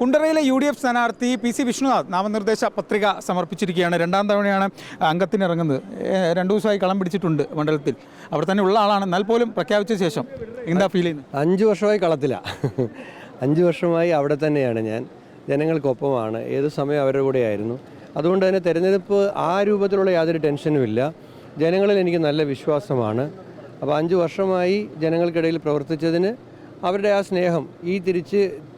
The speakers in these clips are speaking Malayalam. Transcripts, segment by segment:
കുണ്ടറയിലെ UDF സ്ഥാനാർത്ഥി PC വിഷ്ണുനാഥ് നാമനിർദ്ദേശ പത്രിക സമർപ്പിച്ചിരിക്കുകയാണ്. രണ്ടാം തവണയാണ് അംഗത്തിനിറങ്ങുന്നത്. 2 ദിവസമായി കളം പിടിച്ചിട്ടുണ്ട് മണ്ഡലത്തിൽ. അവിടെ തന്നെ ഉള്ള ആളാണ്. എന്നാൽ പോലും പ്രഖ്യാപിച്ച ശേഷം എന്താ ഫീൽ ചെയ്യുന്നത്? 5 വർഷമായി കളത്തില്ല. 5 വർഷമായി അവിടെ തന്നെയാണ് ഞാൻ. ജനങ്ങൾക്കൊപ്പമാണ്. ഏത് സമയം അവരുടെ കൂടെയായിരുന്നു. അതുകൊണ്ട് തന്നെ തെരഞ്ഞെടുപ്പ് ആ രൂപത്തിലുള്ള യാതൊരു ടെൻഷനും ഇല്ല. ജനങ്ങളിൽ എനിക്ക് നല്ല വിശ്വാസമാണ്. അപ്പോൾ 5 വർഷമായി ജനങ്ങൾക്കിടയിൽ പ്രവർത്തിച്ചതിന് അവരുടെ ആ സ്നേഹം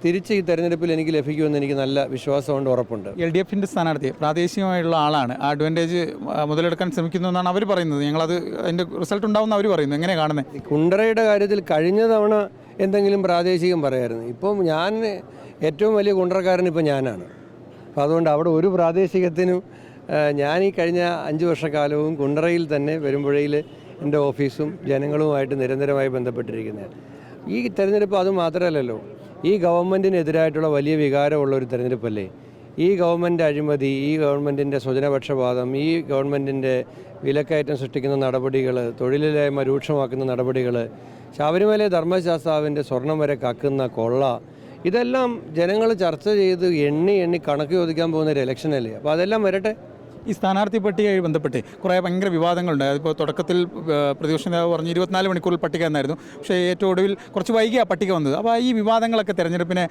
തിരിച്ച് ഈ തെരഞ്ഞെടുപ്പിൽ എനിക്ക് ലഭിക്കുമെന്ന് എനിക്ക് നല്ല വിശ്വാസമുണ്ട്, ഉറപ്പുണ്ട്. LDFിൻ്റെ സ്ഥാനാർത്ഥി പ്രാദേശികമായുള്ള ആളാണ്. ആ അഡ്വാൻറ്റേജ് മുതലെടുക്കാൻ ശ്രമിക്കുന്നു എന്നാണ് അവർ പറയുന്നത്. ഞങ്ങളത് അതിൻ്റെ റിസൾട്ട് ഉണ്ടാവുമെന്ന് അവർ പറയുന്നു. എങ്ങനെ കാണുന്നത്? കുണ്ടറയുടെ കാര്യത്തിൽ കഴിഞ്ഞ തവണ എന്തെങ്കിലും പ്രാദേശികം പറയായിരുന്നു. ഇപ്പം ഞാൻ ഏറ്റവും വലിയ കുണ്ടറക്കാരൻ ഇപ്പം ഞാനാണ്. അപ്പോൾ അതുകൊണ്ട് അവിടെ ഒരു പ്രാദേശികത്തിനും ഞാൻ ഈ കഴിഞ്ഞ 5 വർഷക്കാലവും കുണ്ടറയിൽ തന്നെ പെരുമ്പുഴയിൽ എൻ്റെ ഓഫീസും ജനങ്ങളുമായിട്ട് നിരന്തരമായി ബന്ധപ്പെട്ടിരിക്കുന്നതാണ്. ഈ തെരഞ്ഞെടുപ്പ് അത് മാത്രമല്ലല്ലോ, ഈ ഗവൺമെൻറ്റിനെതിരായിട്ടുള്ള വലിയ വികാരമുള്ള ഒരു തെരഞ്ഞെടുപ്പല്ലേ. ഈ ഗവൺമെൻറ് അഴിമതി, ഈ ഗവൺമെൻറ്റിൻ്റെ സ്വജനപക്ഷപാതം, ഈ ഗവൺമെൻറ്റിൻ്റെ വിലക്കയറ്റം സൃഷ്ടിക്കുന്ന നടപടികൾ, തൊഴിലില്ലായ്മ രൂക്ഷമാക്കുന്ന നടപടികൾ, ശബരിമല ധർമ്മശാസ്താവിൻ്റെ സ്വർണം വരെ കക്കുന്ന കൊള്ള, ഇതെല്ലാം ജനങ്ങൾ ചർച്ച ചെയ്ത് എണ്ണി കണക്ക് ചോദിക്കാൻ പോകുന്ന ഒരു ഇലക്ഷനല്ലേ. അപ്പോൾ അതെല്ലാം വരട്ടെ. ഈ സ്ഥാനാർത്ഥി പട്ടികയുമായി ബന്ധപ്പെട്ട് കുറേ ഭയങ്കര വിവാദങ്ങളുണ്ട്. അതിപ്പോൾ തുടക്കത്തിൽ പ്രതിപക്ഷ നേതാവ് പറഞ്ഞു 24 മണിക്കൂറിൽ പട്ടിക എന്നായിരുന്നു. പക്ഷേ ഏറ്റവും ഒടുവിൽ കുറച്ച് വൈകിയ പട്ടിക വന്നത്. അപ്പോൾ ഈ വിവാദങ്ങളൊക്കെ തെരഞ്ഞെടുപ്പിനെ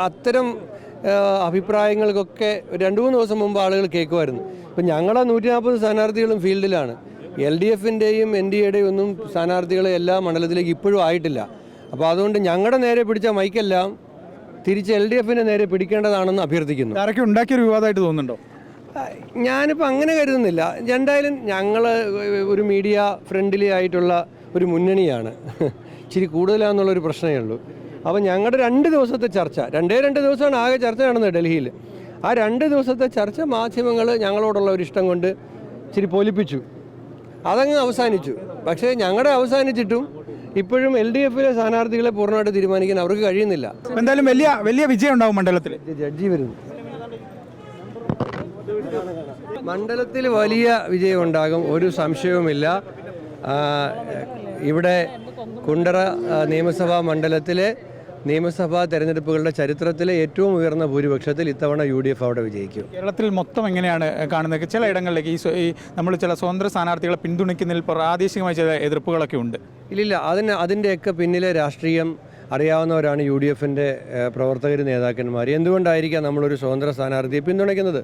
അത്തരം അഭിപ്രായങ്ങൾക്കൊക്കെ 2-3 ദിവസം മുമ്പ് ആളുകൾ കേൾക്കുമായിരുന്നു. ഇപ്പം ഞങ്ങളെ 140 സ്ഥാനാർത്ഥികളും ഫീൽഡിലാണ്. LDFിൻ്റെയും NDAയുടെയും ഒന്നും സ്ഥാനാർത്ഥികൾ എല്ലാ മണ്ഡലത്തിലേക്ക് ഇപ്പോഴും ആയിട്ടില്ല. അപ്പോൾ അതുകൊണ്ട് ഞങ്ങളുടെ നേരെ പിടിച്ച മൈക്കെല്ലാം തിരിച്ച് LDFിൻ്റെ നേരെ പിടിക്കേണ്ടതാണെന്ന് അഭ്യർത്ഥിക്കുന്നു. ആരൊക്കെ ഉണ്ടാക്കിയൊരു വിവാദമായിട്ട് തോന്നുന്നുണ്ടോ? ഞാനിപ്പോൾ അങ്ങനെ കരുതുന്നില്ല. എന്തായാലും ഞങ്ങൾ ഒരു മീഡിയ ഫ്രണ്ട്ലി ആയിട്ടുള്ള ഒരു മുന്നണിയാണ്. ഇച്ചിരി കൂടുതലാണെന്നുള്ളൊരു പ്രശ്നമേ ഉള്ളൂ. അപ്പോൾ ഞങ്ങളുടെ 2 ദിവസത്തെ ചർച്ച, 2 ദിവസമാണ് ആകെ ചർച്ച നടന്നത് ഡൽഹിയിൽ. ആ 2 ദിവസത്തെ ചർച്ച മാധ്യമങ്ങൾ ഞങ്ങളോടുള്ള ഒരു ഇഷ്ടം കൊണ്ട് ഇച്ചിരി പൊലിപ്പിച്ചു. അതങ്ങ് അവസാനിച്ചു. പക്ഷേ ഞങ്ങളുടെ അവസാനിച്ചിട്ടും ഇപ്പോഴും LDFിലെ സ്ഥാനാർത്ഥികളെ പൂർണ്ണമായിട്ട് തീരുമാനിക്കാൻ അവർക്ക് കഴിയുന്നില്ല. എന്തായാലും വലിയ വിജയം ഉണ്ടാവും മണ്ഡലത്തിൽ. ജഡ്ജി വരുന്നു. മണ്ഡലത്തിൽ വലിയ വിജയം ഉണ്ടാകും, ഒരു സംശയവുമില്ല. ഇവിടെ കുണ്ടറ നിയമസഭാ മണ്ഡലത്തിലെ നിയമസഭാ തെരഞ്ഞെടുപ്പുകളുടെ ചരിത്രത്തിലെ ഏറ്റവും ഉയർന്ന ഭൂരിപക്ഷത്തിൽ ഇത്തവണ UDF അവിടെ വിജയിക്കും. കേരളത്തിൽ മൊത്തം എങ്ങനെയാണ് കാണുന്നത്? ചില ഇടങ്ങളിലേക്ക് നമ്മൾ ചില സ്വതന്ത്ര സ്ഥാനാർത്ഥികളെ പിന്തുണയ്ക്കുന്നതിൽ പ്രാദേശികമായ ചില എതിർപ്പുകളൊക്കെ ഉണ്ട്. ഇല്ലില്ല, അതിൻ്റെയൊക്കെ പിന്നിലെ രാഷ്ട്രീയം അറിയാവുന്നവരാണ് UDFിൻ്റെ പ്രവർത്തകർ, നേതാക്കന്മാർ. എന്തുകൊണ്ടായിരിക്കാം നമ്മളൊരു സ്വതന്ത്ര സ്ഥാനാർത്ഥിയെ പിന്തുണയ്ക്കുന്നത്?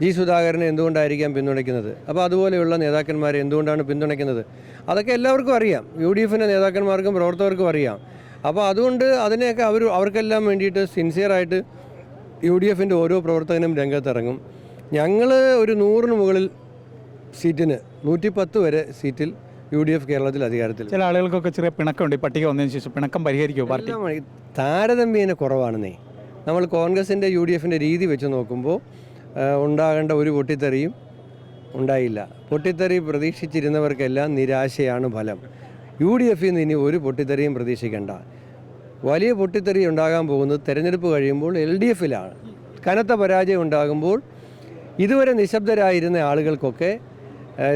G. സുധാകരനെ എന്തുകൊണ്ടായിരിക്കാം പിന്തുണയ്ക്കുന്നത്? അപ്പോൾ അതുപോലെയുള്ള നേതാക്കന്മാരെ എന്തുകൊണ്ടാണ് പിന്തുണയ്ക്കുന്നത്? അതൊക്കെ എല്ലാവർക്കും അറിയാം. UDFിൻ്റെ നേതാക്കന്മാർക്കും പ്രവർത്തകർക്കും അറിയാം. അപ്പോൾ അതുകൊണ്ട് അതിനെയൊക്കെ അവർക്കെല്ലാം വേണ്ടിയിട്ട് സിൻസിയറായിട്ട് UDFിൻ്റെ ഓരോ പ്രവർത്തകനും രംഗത്തിറങ്ങും. ഞങ്ങൾ ഒരു 100-ന് മുകളിൽ സീറ്റിന് 110 വരെ സീറ്റിൽ UDF കേരളത്തിൽ അധികാരത്തിൽ. ചില ആളുകൾക്കൊക്കെ ചെറിയ പിണക്കമുണ്ട്. ഈ പട്ടിക വന്നതിന് ശേഷം പിണക്കം പരിഹരിക്കുമോ പാർട്ടി? താരതമ്യേന കുറവാണെന്നേ. നമ്മൾ കോൺഗ്രസിൻ്റെ UDFിൻ്റെ രീതി വെച്ച് നോക്കുമ്പോൾ ഉണ്ടാകേണ്ട ഒരു പൊട്ടിത്തെറിയും ഉണ്ടായില്ല. പൊട്ടിത്തെറി പ്രതീക്ഷിച്ചിരുന്നവർക്കെല്ലാം നിരാശയാണ് ഫലം. UDFിൽ നിന്ന് ഇനി ഒരു പൊട്ടിത്തെറിയും പ്രതീക്ഷിക്കേണ്ട. വലിയ പൊട്ടിത്തെറി ഉണ്ടാകാൻ പോകുന്നത് തെരഞ്ഞെടുപ്പ് കഴിയുമ്പോൾ LDFിലാണ്. കനത്ത പരാജയം ഉണ്ടാകുമ്പോൾ ഇതുവരെ നിശബ്ദരായിരുന്ന ആളുകൾക്കൊക്കെ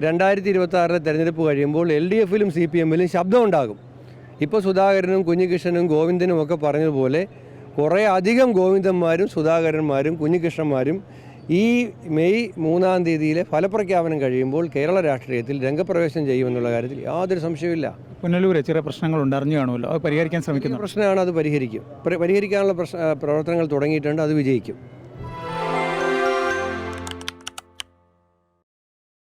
2026 തെരഞ്ഞെടുപ്പ് കഴിയുമ്പോൾ LDFിലും CPMലും ശബ്ദമുണ്ടാകും. ഇപ്പോൾ സുധാകരനും കുഞ്ഞികൃഷ്ണനും ഗോവിന്ദനും ഒക്കെ പറഞ്ഞതുപോലെ കുറേ അധികം ഗോവിന്ദന്മാരും സുധാകരന്മാരും കുഞ്ഞികൃഷ്ണന്മാരും ഈ മെയ് 3-ാം തീയതിയിലെ ഫലപ്രഖ്യാപനം കഴിയുമ്പോൾ കേരള രാഷ്ട്രീയത്തിൽ രംഗപ്രവേശനം ചെയ്യുമെന്നുള്ള കാര്യത്തിൽ യാതൊരു സംശയവുമില്ല. പുനലൂരെ ചെറിയ പ്രശ്നങ്ങളുണ്ട്, അറിഞ്ഞു കാണുമല്ലോ. അത് പരിഹരിക്കാൻ ശ്രമിക്കുന്ന പ്രശ്നമാണ്. അത് പരിഹരിക്കും. പരിഹരിക്കാനുള്ള പ്രവർത്തനങ്ങൾ തുടങ്ങിയിട്ടുണ്ട്. അത് വിജയിക്കും.